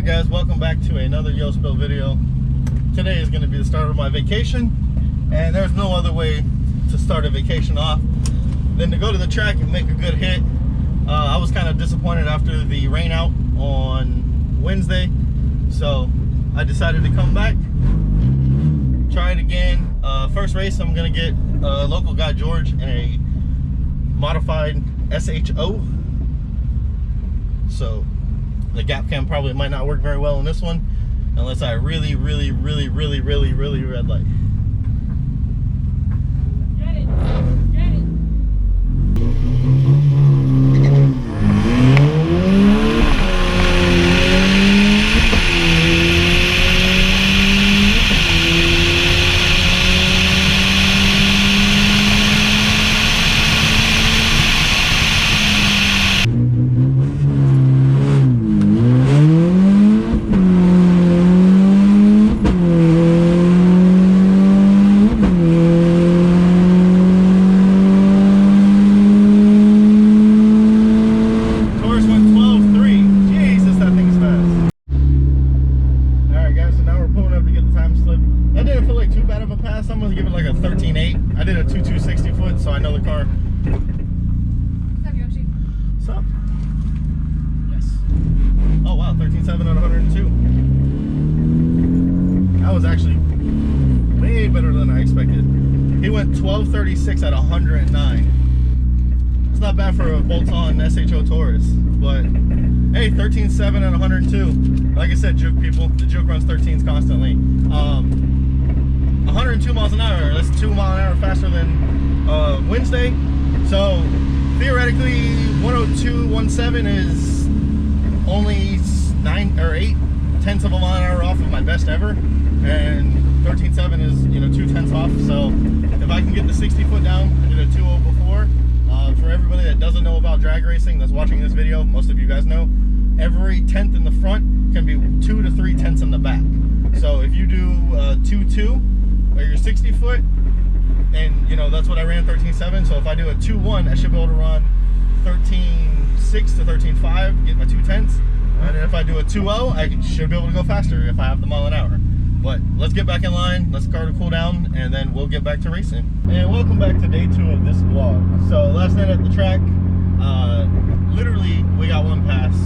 Alright guys, welcome back to another Yostbuilt video. Today is going to be the start of my vacation, and there's no other way to start a vacation off than to go to the track and make a good hit. I was kind of disappointed after the rain out on Wednesday, so I decided to come back, try it again. First race, I'm going to get local guy George in a modified SHO. So the gap cam probably might not work very well in this one unless I really red light. Get it. Get it. I'm gonna give it like a 13.8. I did a 260 foot, so I know the car. What's up, Yoshi? What's up? Yes. Oh wow, 13.7 on 102. That was actually way better than I expected. He went 12.36 at 109. It's not bad for a bolt-on SHO Taurus, but hey, 13.7 at 102. Like I said, Juke people, the Juke runs 13s constantly. 102 miles an hour, that's 2 miles an hour faster than Wednesday. So theoretically 102.17 is only 9 or 8 tenths of a mile an hour off of my best ever, and 13.7 is 2 tenths off. So if I can get the 60 foot down, I did a 2.0 before. For everybody that doesn't know about drag racing that's watching this video, most of you guys know, every tenth in the front can be 2 to 3 tenths in the back. So if you do 2.2 or your 60 foot, and that's what I ran, 13.7. So if I do a 2.1, I should be able to run 13.6 to 13.5, get my 2 tenths. And if I do a 2.0, I should be able to go faster if I have the mile an hour. But let's get back in line, let's car to cool down, and then we'll get back to racing. And welcome back to day 2 of this vlog. So last night at the track, literally we got one pass.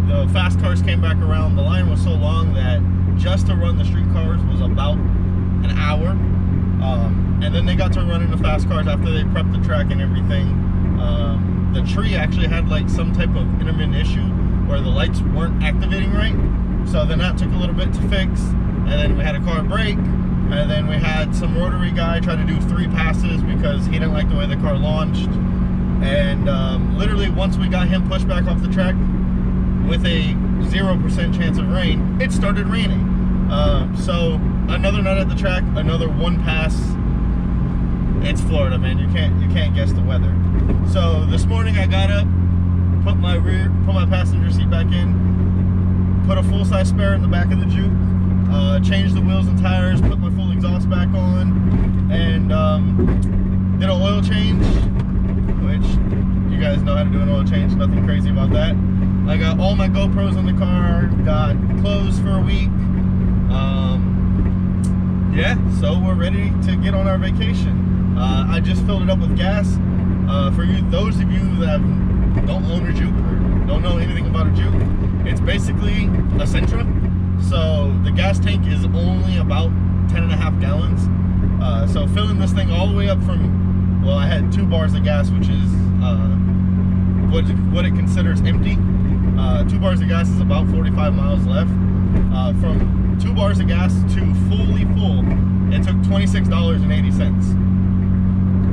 The fast cars came back around. The line was so long that just to run the street cars was about an hour, and then they got to running the fast cars after they prepped the track and everything. The tree actually had like some type of intermittent issue where the lights weren't activating right, so then that took a little bit to fix, and then we had a car break, and then we had some rotary guy try to do 3 passes because he didn't like the way the car launched. And literally once we got him pushed back off the track with a 0% chance of rain, it started raining. So another night at the track, another 1 pass. It's Florida, man. You can't guess the weather. So this morning I got up, put my passenger seat back in, put a full-size spare in the back of the Juke, changed the wheels and tires, put my full exhaust back on, and did an oil change, which you guys know how to do an oil change. Nothing crazy about that. I got all my GoPros in the car, got clothes for a week. Yeah, so we're ready to get on our vacation. I just filled it up with gas. For those of you that don't own a Juke or don't know anything about a Juke, it's basically a Sentra. So the gas tank is only about 10.5 gallons. So filling this thing all the way up from, well, I had 2 bars of gas, which is what it considers empty. 2 bars of gas is about 45 miles left. From 2 bars of gas to fully full, it took $26.80.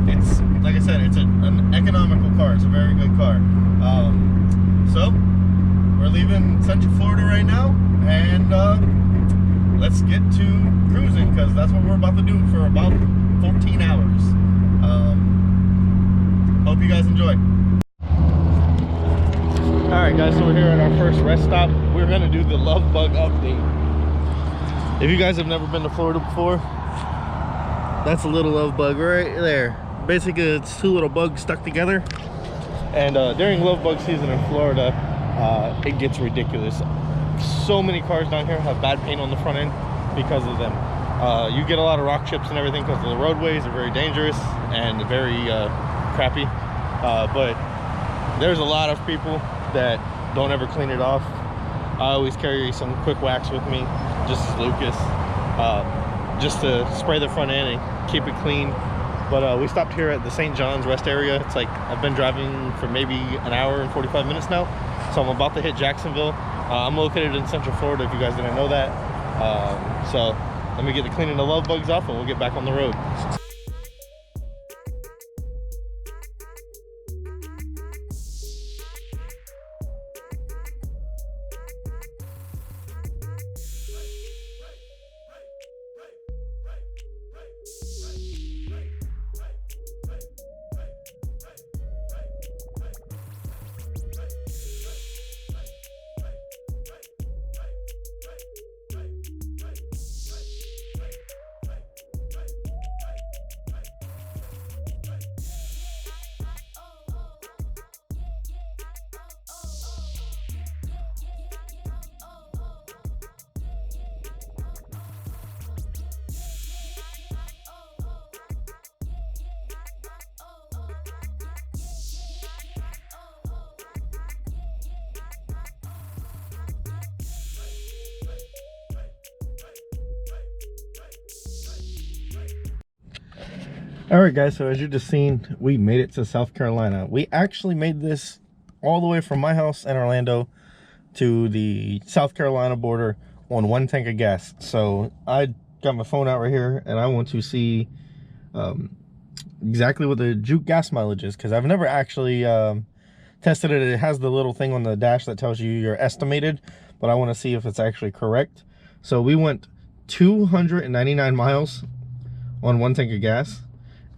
It's, like I said, it's an economical car. It's a very good car. So we're leaving Central Florida right now, and let's get to cruising, because that's what we're about to do for about 14 hours. Hope you guys enjoy. Alright guys, so we're here at our first rest stop. We're gonna do the love bug update. If you guys have never been to Florida before, that's a little love bug right there. Basically, it's 2 little bugs stuck together. And during love bug season in Florida, it gets ridiculous. so many cars down here have bad paint on the front end because of them. You get a lot of rock chips and everything because the roadways are very dangerous and very crappy. But there's a lot of people that don't ever clean it off. I always carry some quick wax with me, just as Lucas, just to spray the front end and keep it clean. But we stopped here at the St. John's rest area. It's like I've been driving for maybe an hour and 45 minutes now, so I'm about to hit Jacksonville. I'm located in Central Florida, if you guys didn't know that. So let me get the cleaning the love bugs off and we'll get back on the road. All right, guys, so as you just seen, we made it to South Carolina. We actually made this all the way from my house in Orlando to the South Carolina border on 1 tank of gas. So I got my phone out right here and I want to see exactly what the Juke gas mileage is, because I've never actually tested it. It has the little thing on the dash that tells you your estimated, but I want to see if it's actually correct. So we went 299 miles on 1 tank of gas.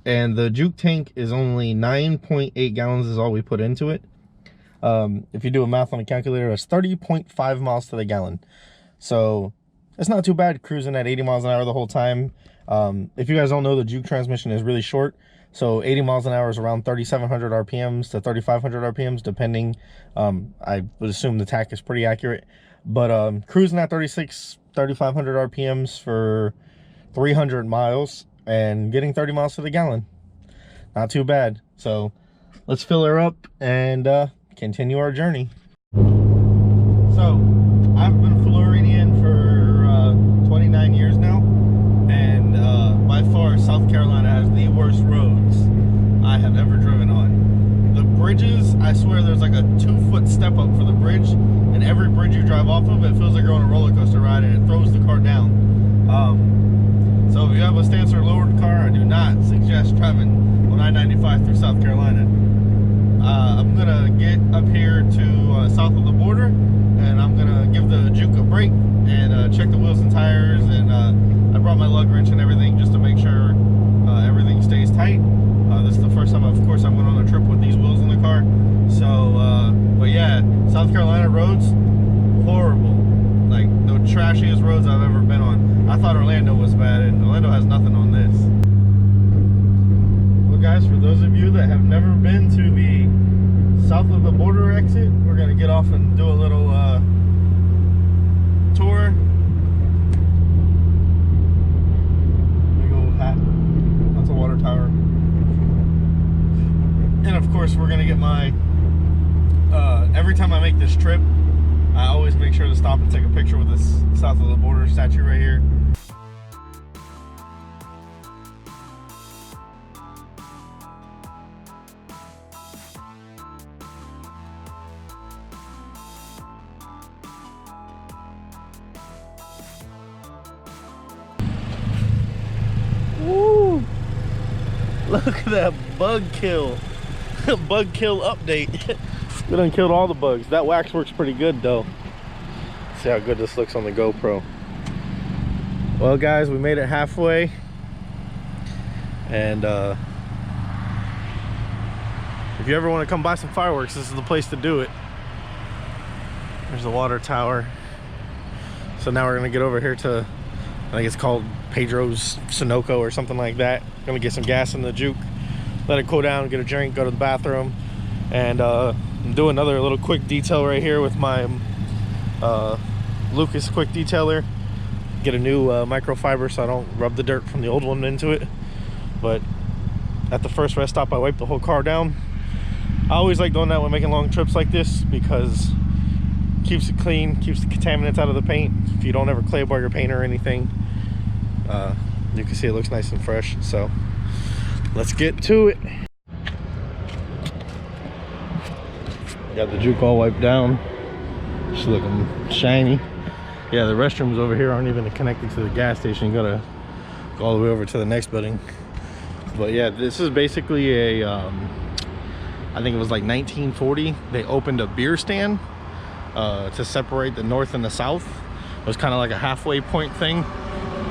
And the Juke tank is only 9.8 gallons is all we put into it. If you do a math on a calculator, it's 30.5 miles to the gallon. So it's not too bad cruising at 80 miles an hour the whole time. If you guys don't know, the Juke transmission is really short. So 80 miles an hour is around 3,700 RPMs to 3,500 RPMs, depending. I would assume the tach is pretty accurate. But cruising at 3,500 RPMs for 300 miles and getting 30 miles to the gallon, not too bad. So let's fill her up and continue our journey. So I've been Floridian for 29 years now, and by far South Carolina has the worst roads I have ever driven on. The bridges, I swear there's like a 2-foot step up for the bridge, and every bridge you drive off of, it feels like you're on a roller coaster ride and it throws the car down. So if you have a stance or lowered car, I do not suggest driving on I-95 through South Carolina. I'm gonna get up here to south of the border, and I'm gonna give the Juke a brake and check the wheels and tires, and I brought my lug wrench and everything just to make sure everything stays tight. This is the first time, of course, I went on a trip with these wheels in the car. So, but yeah, South Carolina roads, horrible. Like the trashiest roads I've ever been on. I thought Orlando was bad, and Orlando has nothing on this. Well, guys, for those of you that have never been to the south of the border exit, we're gonna get off and do a little tour. Big old hat. That's a water tower. And of course, we're gonna get my every time I make this trip, I always make sure to stop and take a picture with this south of the border statue right here. Woo! Look at that bug kill. Bug kill update. We done killed all the bugs. That wax works pretty good though. See how good this looks on the GoPro. Well, guys, we made it halfway, and if you ever want to come buy some fireworks, this is the place to do it. There's the water tower. So now we're gonna get over here to, I think it's called Pedro's Sunoco or something like that. Gonna get some gas in the Juke, let it cool down, get a drink, go to the bathroom, and do another little quick detail right here with my Lucas Quick Detailer. Get a new microfiber so I don't rub the dirt from the old one into it. But at the first rest stop, I wiped the whole car down. I always like doing that when making long trips like this because it keeps it clean, keeps the contaminants out of the paint. If you don't ever clay bar your paint or anything, you can see it looks nice and fresh. So let's get to it. Got the juke all wiped down. It's looking shiny. Yeah, the restrooms over here aren't even connected to the gas station. You gotta go all the way over to the next building. But yeah, this is basically a I think it was like 1940. They opened a beer stand to separate the north and the south. It was kind of like a halfway point thing,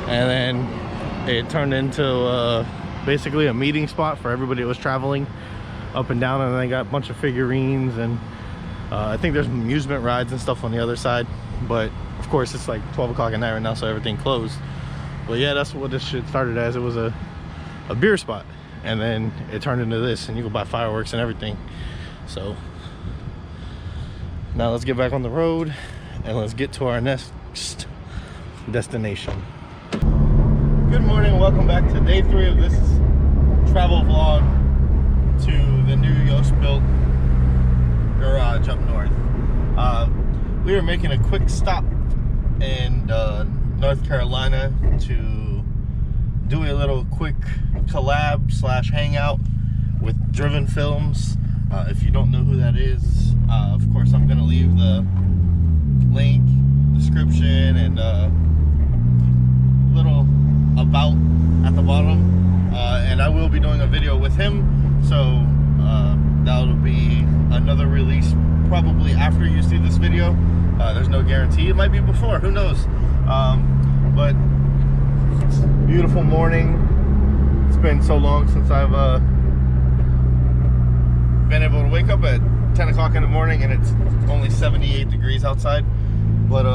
and then it turned into basically a meeting spot for everybody that was traveling up and down. And then they got a bunch of figurines, and I think there's amusement rides and stuff on the other side. But of course it's like 12 o'clock at night right now, so everything closed. But yeah, that's what this shit started as. It was a beer spot, and then it turned into this, and you go buy fireworks and everything. So now let's get back on the road and let's get to our next destination. Good morning, welcome back to day 3 of this travel vlog to the new Yostbuilt garage up north. We are making a quick stop in North Carolina to do a little quick collab / hangout with Drivenfilms. If you don't know who that is, of course I'm gonna leave the link, description, and little about at the bottom. And I will be doing a video with him, so that'll be another release probably after you see this video. There's no guarantee, it might be before, who knows. But it's a beautiful morning. It's been so long since I've been able to wake up at 10 o'clock in the morning, and it's only 78 degrees outside. But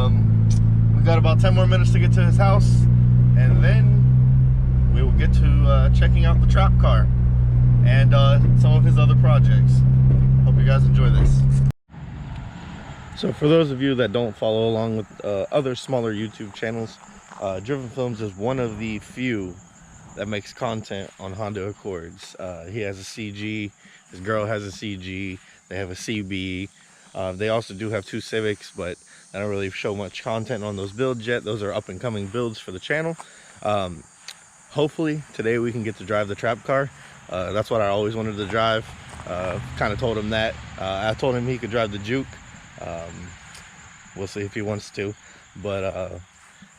we got about 10 more minutes to get to his house, and then we will get to checking out the trap car and some of his other projects. Hope you guys enjoy this. So for those of you that don't follow along with other smaller YouTube channels, Drivenfilms is one of the few that makes content on Honda Accords. He has a CG, his girl has a CG, they have a CB. They also do have 2 Civics, but I don't really show much content on those builds yet. Those are up and coming builds for the channel. Hopefully today we can get to drive the trap car. That's what I always wanted to drive. Kind of told him that. I told him he could drive the Juke. We'll see if he wants to. But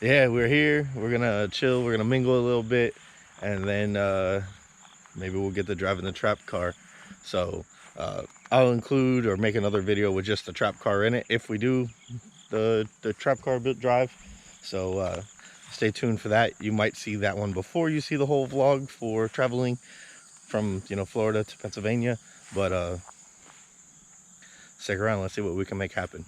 yeah, we're here. We're gonna chill. We're gonna mingle a little bit, and then maybe we'll get to driving the trap car. So I'll include or make another video with just the trap car in it if we do the trap car built drive. So stay tuned for that. You might see that one before you see the whole vlog for traveling from, you know, Florida to Pennsylvania. But stick around, let's see what we can make happen.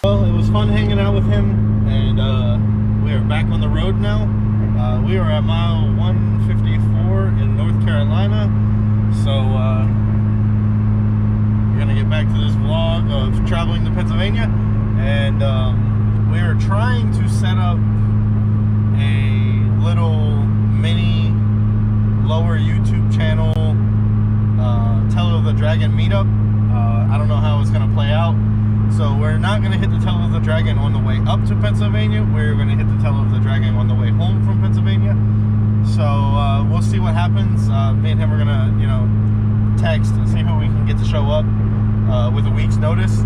Well, it was fun hanging out with him, and we are back on the road now. We are at mile 154 in North Carolina, so we're gonna get back to this vlog of traveling to Pennsylvania, and we are trying to set up a little mini lower YouTube channel Tail of the Dragon meetup. I don't know how it's gonna play out. So we're not going to hit the Tail of the Dragon on the way up to Pennsylvania. We're going to hit the Tail of the Dragon on the way home from Pennsylvania. So we'll see what happens. Me and him are going to, you know, text and see who we can get to show up with a week's notice.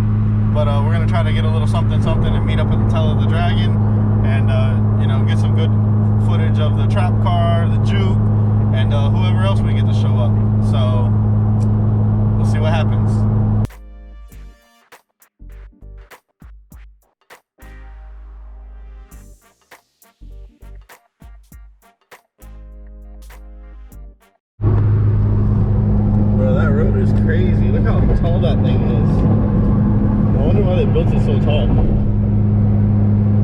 But we're going to try to get a little something and meet up at the Tail of the Dragon, and you know, get some good footage of the trap car, the Juke, and whoever else we get to show up. So we'll see what happens. is crazy. Look how tall that thing is. I wonder why they built it so tall.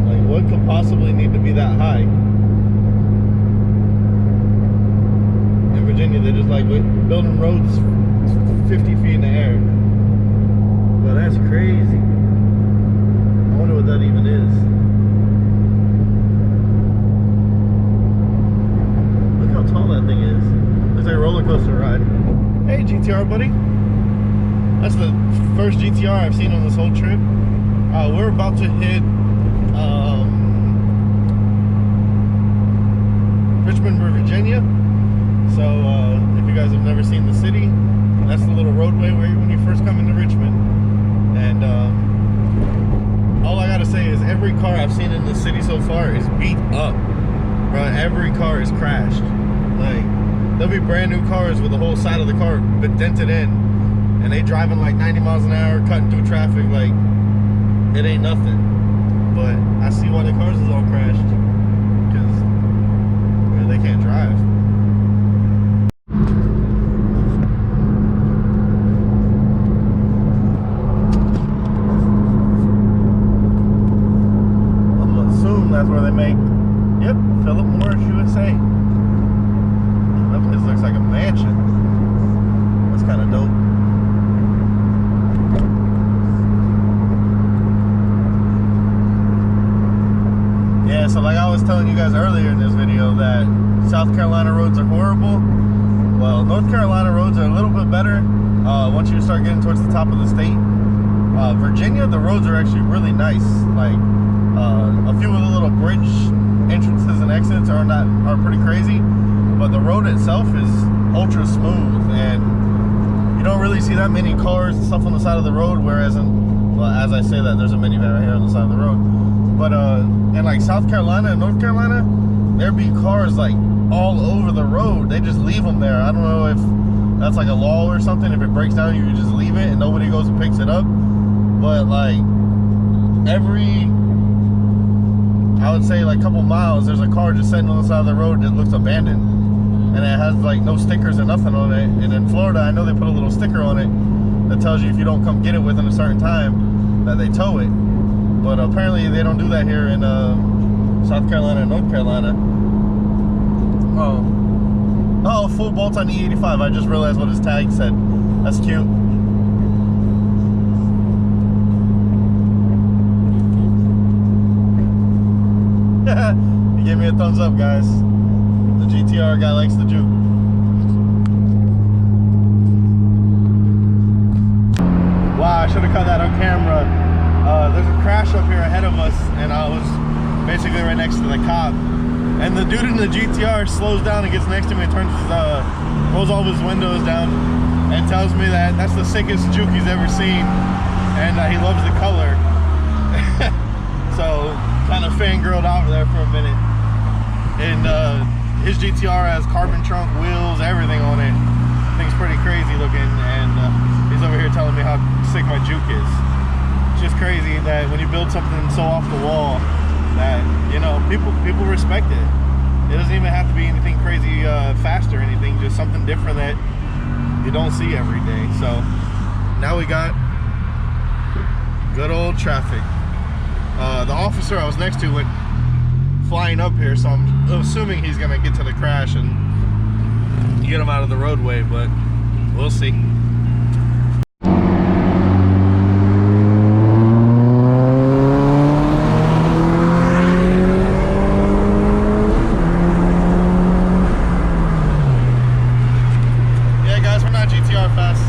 Like, what could possibly need to be that high? In Virginia, they're just like building roads 50 feet in the air. Well, that's crazy. I wonder what that even is. Look how tall that thing is. Looks like a roller coaster ride. Hey, GTR buddy. That's the first GTR I've seen on this whole trip. We're about to hit Richmond, Virginia. So if you guys have never seen the city, that's the little roadway where when you first come into Richmond. And all I gotta say is every car I've seen in the city so far is beat up. Bro, every car is crashed. Like, there'll be brand new cars with the whole side of the car but dented in, and they driving like 90 miles an hour, cutting through traffic like it ain't nothing. But I see why the cars is all crashed, because they can't drive. I'm gonna assume that's where they make, yep, Philip Morris USA. That place looks like a mansion. That's kind of dope. Yeah, so like I was telling you guys earlier in this video that South Carolina roads are horrible. Well, North Carolina roads are a little bit better once you start getting towards the top of the state. Virginia, the roads are actually really nice. Like a few of the little bridge entrances and exits are pretty crazy, but the road itself is ultra smooth, and you don't really see that many cars and stuff on the side of the road. Whereas, well, as I say that, there's a minivan right here on the side of the road. But in like South Carolina and North Carolina, there be cars like all over the road. They just leave them there. I don't know if that's like a law or something. If it breaks down, you can just leave it and nobody goes and picks it up. But like I would say like a couple miles, there's a car just sitting on the side of the road that looks abandoned, and it has like no stickers or nothing on it. And in Florida, I know they put a little sticker on it that tells you if you don't come get it within a certain time that they tow it. But apparently they don't do that here in South Carolina and North Carolina. Oh, full bolts on E85. I just realized what his tag said. That's cute. He gave me a thumbs up, guys. The GTR guy likes the juke. Wow, I should have caught that on camera. There's a crash up here ahead of us, and I was basically right next to the cop. And the dude in the GTR slows down and gets next to me and rolls all of his windows down and tells me that that's the sickest juke he's ever seen, and he loves the color. So kind of fangirled out there for a minute. And his GTR has carbon trunk, wheels, everything on it. Thing's pretty crazy looking, and he's over here telling me how sick my juke is. It's just crazy that when you build something so off the wall that, you know, people respect it. It doesn't even have to be anything crazy fast or anything, just something different that you don't see every day. So now we got good old traffic. The officer I was next to went flying up here, so I'm assuming he's gonna get to the crash and get him out of the roadway, but we'll see. Yeah guys, we're not GTR fast.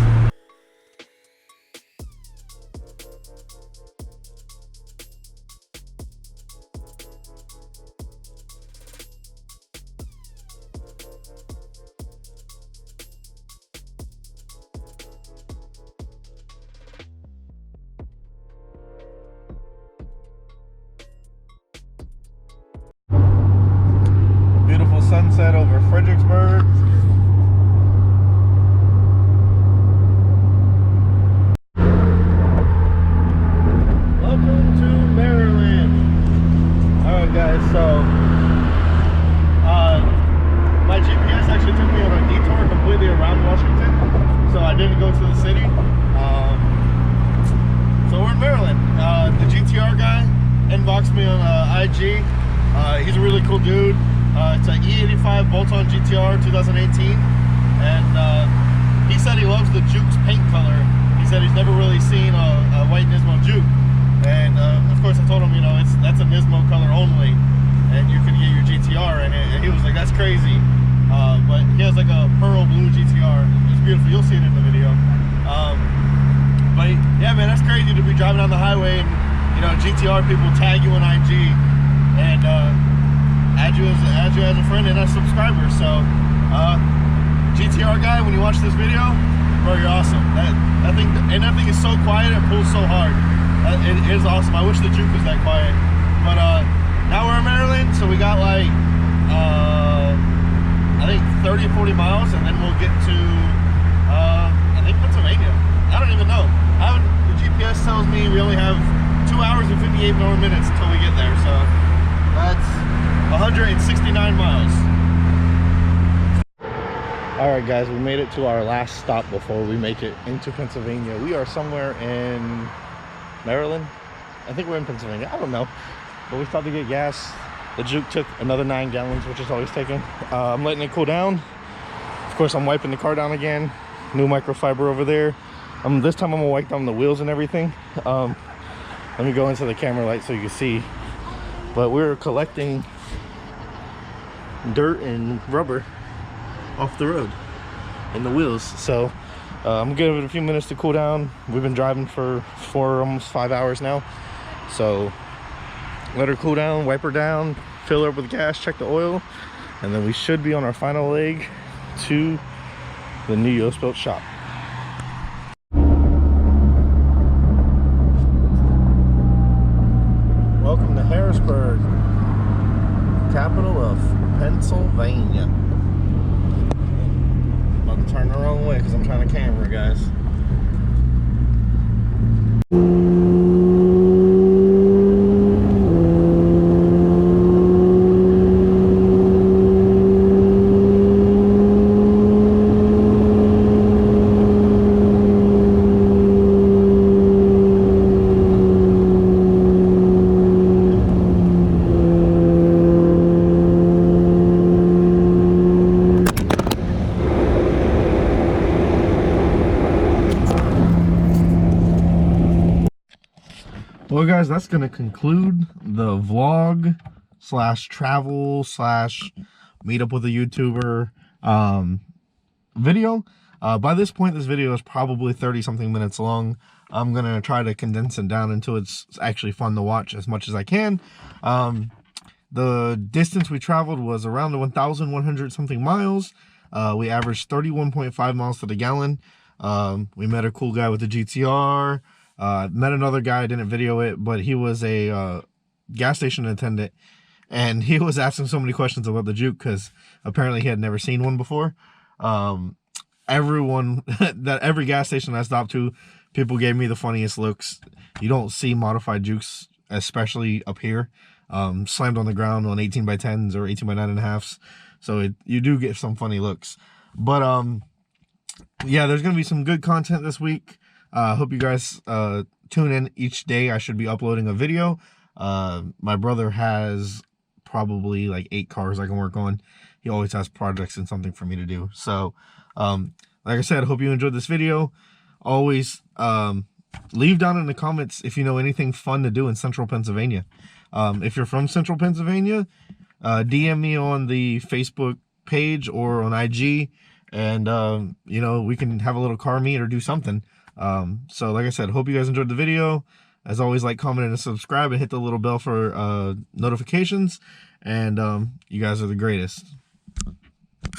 Sunset over Fredericksburg. GTR guy inboxed me on IG. He's a really cool dude. It's an E85 bolt-on GTR 2018, and he said he loves the Juke's paint color. He said he's never really seen a white Nismo Juke, and of course I told him, you know, that's a Nismo color only, and you can get your GTR in it. And he was like, that's crazy. But he has like a pearl blue GTR. It's beautiful. You'll see it in the video. But yeah, man, that's crazy to be driving down the highway and, you know, GTR people tag you on IG and add you as a friend and a subscriber. So GTR guy, when you watch this video, bro, you're awesome. That thing is so quiet, it pulls so hard. It is awesome. I wish the Juke was that quiet. But now we're in Maryland, so we got like I think 30 or 40 miles, and then we'll get to I think Pennsylvania. I don't even know. The GPS tells me we only have 2 hours and 58 more minutes until we get there. So that's 169 miles. All right, guys, we made it to our last stop before we make it into Pennsylvania. We are somewhere in Maryland. I think we're in Pennsylvania. I don't know. But we stopped to get gas. The Juke took another 9 gallons, which is always taken. I'm letting it cool down. Of course, I'm wiping the car down again. New microfiber over there. This time I'm gonna wipe down the wheels and everything. Let me go into the camera light so you can see. But we're collecting dirt and rubber off the road and the wheels. So I'm gonna give it a few minutes to cool down. We've been driving for almost 5 hours now. So let her cool down, wipe her down, fill her up with gas, check the oil, and then we should be on our final leg to the new Yostbuilt shop. Welcome to Harrisburg, capital of Pennsylvania. I'm about to turn the wrong way because I'm trying to camera, guys. Well, guys, that's going to conclude the vlog slash travel slash meet up with a YouTuber video. By this point, this video is probably 30 something minutes long. I'm going to try to condense it down until it's actually fun to watch as much as I can. The distance we traveled was around 1,100 something miles. We averaged 31.5 miles to the gallon. We met a cool guy with a GTR. Met another guy, I didn't video it, but he was a gas station attendant, and he was asking so many questions about the Juke because apparently he had never seen one before. Every gas station I stopped to, people gave me the funniest looks. You don't see modified Jukes, especially up here, slammed on the ground on 18x10s or 18x9.5s. So you do get some funny looks. But yeah, there's gonna be some good content this week. Hope you guys tune in each day. I should be uploading a video. My brother has probably like 8 cars I can work on. He always has projects and something for me to do. So like I said, I hope you enjoyed this video. Always leave down in the comments if you know anything fun to do in central Pennsylvania. If you're from central Pennsylvania, DM me on the Facebook page or on IG, and you know, we can have a little car meet or do something. So like I said, hope you guys enjoyed the video. As always, like, comment, and subscribe, and hit the little bell for notifications. And you guys are the greatest.